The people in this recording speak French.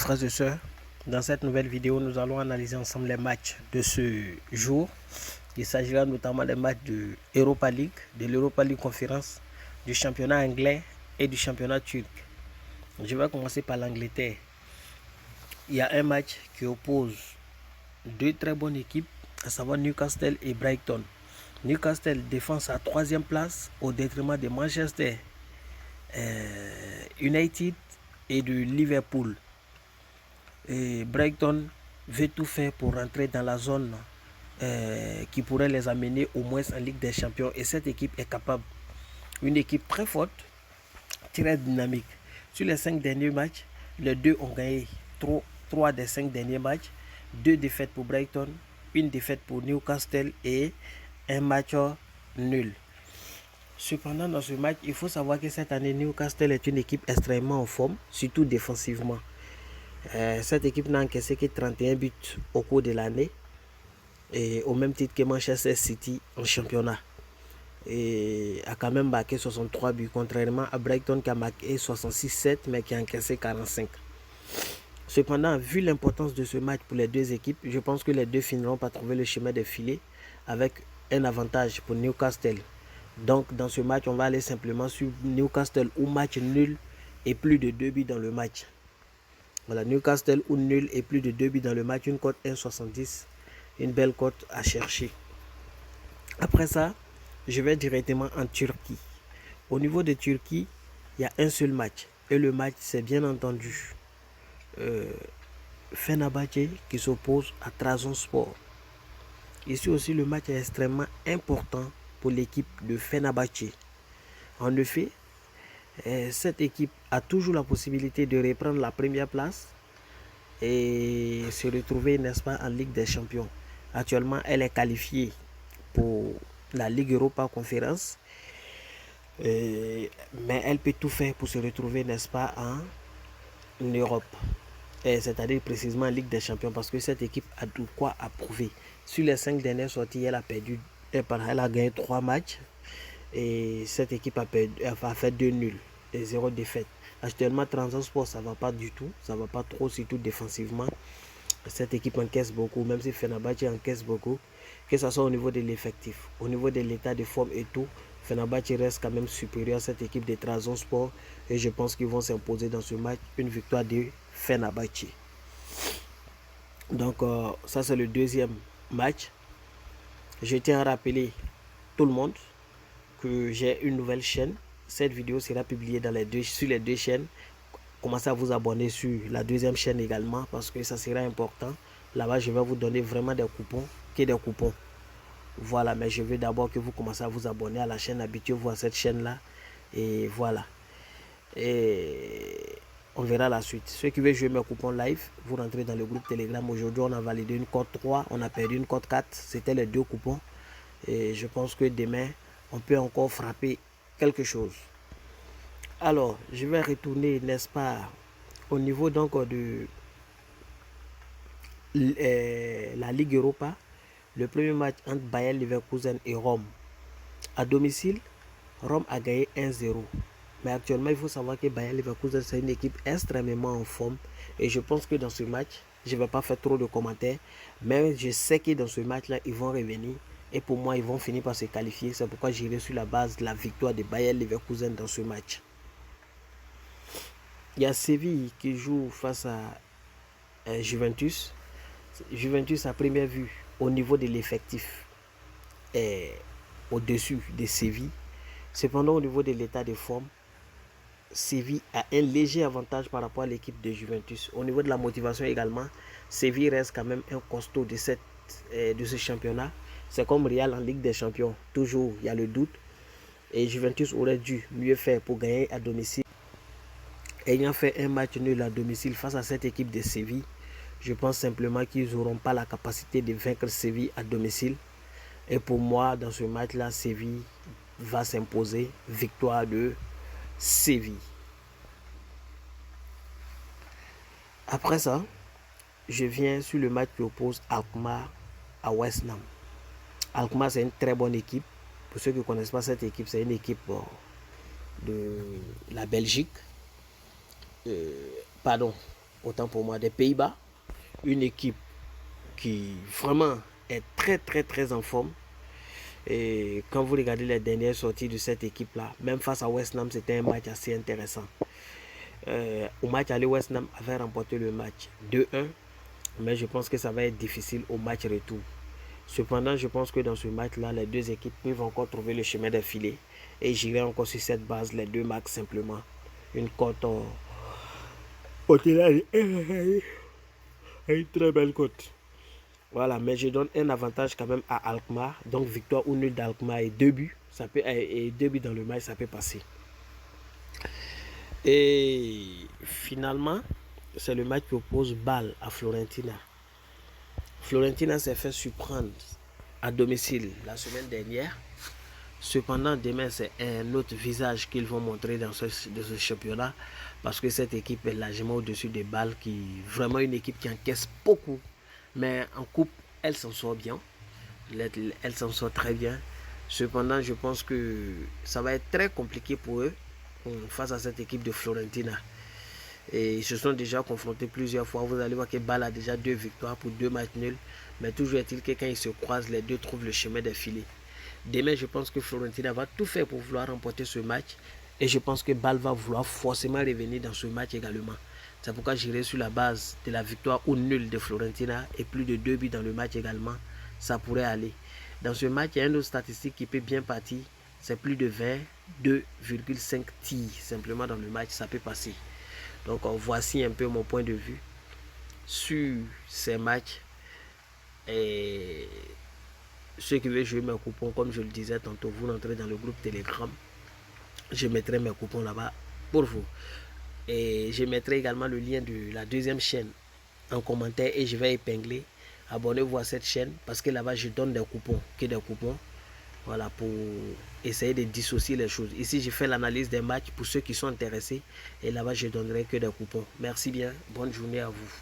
frères et sœurs, dans cette nouvelle vidéo, nous allons analyser ensemble les matchs de ce jour. Il s'agira notamment des matchs de Europa League, de l'Europa League Conférence, du championnat anglais et du championnat turc. Je vais commencer par l'Angleterre. Il y a un match qui oppose deux très bonnes équipes, à savoir Newcastle et Brighton. Newcastle défend sa troisième place au détriment de Manchester United et de Liverpool. Et Brighton veut tout faire pour rentrer dans la zone qui pourrait les amener au moins en Ligue des Champions. Et cette équipe est capable. Une équipe très forte, très dynamique. Sur les 5 derniers matchs, les deux ont gagné 3 des 5 derniers matchs. 2 défaites pour Brighton, 1 défaite pour Newcastle et un match nul. Cependant, dans ce match, il faut savoir que cette année, Newcastle est une équipe extrêmement en forme, surtout défensivement. Cette équipe n'a encaissé que 31 buts au cours de l'année, et au même titre que Manchester City en championnat. Et a quand même marqué 63 buts, contrairement à Brighton qui a marqué 66-7 mais qui a encaissé 45. Cependant, vu l'importance de ce match pour les deux équipes, je pense que les deux finiront par trouver le chemin des filets avec un avantage pour Newcastle. Donc dans ce match, on va aller simplement sur Newcastle ou match nul et plus de 2 buts dans le match. Voilà, Newcastle ou nul et plus de 2 buts dans le match, une cote 1,70, une belle cote à chercher. Après ça, je vais directement en Turquie. Au niveau de Turquie, il y a un seul match. Et le match, c'est bien entendu Fenerbahçe qui s'oppose à Trabzonspor. Ici aussi, le match est extrêmement important pour l'équipe de Fenerbahçe. En effet, cette équipe a toujours la possibilité de reprendre la première place et se retrouver, n'est-ce pas, en Ligue des Champions. Actuellement, elle est qualifiée pour la Ligue Europa Conférence, mais elle peut tout faire pour se retrouver, n'est-ce pas, en Europe. C'est-à-dire précisément en Ligue des Champions, parce que cette équipe a de quoi approuver. Sur les 5 dernières sorties, elle a gagné 3 matchs et cette équipe a fait 2 nuls et 0 défaite. Actuellement, Trabzonspor, ça va pas du tout, ça va pas trop, surtout défensivement. Cette équipe encaisse beaucoup, même si Fenerbahçe encaisse beaucoup, que ce soit au niveau de l'effectif, au niveau de l'état de forme et tout. Fenerbahçe reste quand même supérieur à cette équipe de Trabzonspor et je pense qu'ils vont s'imposer dans ce match, une victoire de Fenerbahçe. Donc ça c'est le deuxième match. Je tiens à rappeler tout le monde que j'ai une nouvelle chaîne. Cette vidéo sera publiée sur les deux chaînes. Commencez à vous abonner sur la deuxième chaîne également parce que ça sera important. Là-bas, je vais vous donner vraiment des coupons. Voilà, mais je veux d'abord que vous commencez à vous abonner à la chaîne. Habituez-vous à cette chaîne-là. Et voilà. Et on verra la suite. Ceux qui veulent jouer mes coupons live, vous rentrez dans le groupe Telegram. Aujourd'hui, on a validé une cote 3. On a perdu une cote 4. C'était les 2 coupons. Et je pense que demain, on peut encore frapper quelque chose. Alors, je vais retourner, n'est-ce pas, au niveau donc de la Ligue Europa. Le premier match entre Bayer Leverkusen et Rome. À domicile, Rome a gagné 1-0. Mais actuellement, il faut savoir que Bayer Leverkusen, c'est une équipe extrêmement en forme. Et je pense que dans ce match, je ne vais pas faire trop de commentaires. Mais je sais que dans ce match-là, ils vont revenir. Et pour moi, ils vont finir par se qualifier. C'est pourquoi j'irai sur la base de la victoire de Bayer Leverkusen dans ce match. Il y a Séville qui joue face à Juventus. Juventus, à première vue, au niveau de l'effectif, est au-dessus de Séville. Cependant, au niveau de l'état de forme, Séville a un léger avantage par rapport à l'équipe de Juventus. Au niveau de la motivation également, Séville reste quand même un costaud de ce championnat. C'est comme Real en Ligue des Champions. Toujours, il y a le doute. Et Juventus aurait dû mieux faire pour gagner à domicile. Ayant fait un match nul à domicile face à cette équipe de Séville, je pense simplement qu'ils n'auront pas la capacité de vaincre Séville à domicile. Et pour moi, dans ce match-là, Séville va s'imposer. Victoire de Séville. Après ça, je viens sur le match qui oppose Alkmaar à West Ham. Alkmaar, c'est une très bonne équipe. Pour ceux qui ne connaissent pas cette équipe, c'est une équipe de la Belgique. autant pour moi, des Pays-Bas. Une équipe qui vraiment est très en forme. Et quand vous regardez les dernières sorties de cette équipe-là, même face à West Ham, c'était un match assez intéressant. Au match aller, West Ham avait remporté le match 2-1, mais je pense que ça va être difficile au match retour. Cependant, je pense que dans ce match-là, les deux équipes peuvent encore trouver le chemin des filets. Et j'irai encore sur cette base, les deux marques simplement. Une cote au-delà, une très belle cote. Voilà, mais je donne un avantage quand même à Alkmaar. Donc victoire ou nul d'Alkmaar et 2 buts. Ça peut, et 2 buts dans le match, ça peut passer. Et finalement, c'est le match qui oppose Bâle à Fiorentina. Fiorentina s'est fait surprendre à domicile la semaine dernière. Cependant, demain, c'est un autre visage qu'ils vont montrer dans ce championnat. Parce que cette équipe est largement au-dessus des Bâle, qui vraiment une équipe qui encaisse beaucoup. Mais en coupe, elle s'en sort bien. Elle s'en sort très bien. Cependant, je pense que ça va être très compliqué pour eux face à cette équipe de Fiorentina. Et ils se sont déjà confrontés plusieurs fois. Vous allez voir que Bâle a déjà 2 victoires pour 2 matchs nuls. Mais toujours est-il que quand ils se croisent, les deux trouvent le chemin des filets. Demain, je pense que Fiorentina va tout faire pour vouloir remporter ce match. Et je pense que Bâle va vouloir forcément revenir dans ce match également. C'est pourquoi j'irai sur la base de la victoire ou nulle de Fiorentina et plus de 2 buts dans le match également. Ça pourrait aller. Dans ce match, il y a une autre statistique qui peut bien partir. C'est plus de 22,5 tirs simplement dans le match. Ça peut passer. Donc voici un peu mon point de vue sur ces matchs. Et ceux qui veulent jouer mes coupons, comme je le disais tantôt, vous entrez dans le groupe Telegram. Je mettrai mes coupons là-bas pour vous. Et je mettrai également le lien de la deuxième chaîne en commentaire et je vais épingler. Abonnez-vous à cette chaîne parce que là-bas je donne des coupons, voilà, pour essayer de dissocier les choses. Ici je fais l'analyse des matchs pour ceux qui sont intéressés et là-bas je donnerai que des coupons. Merci bien, bonne journée à vous.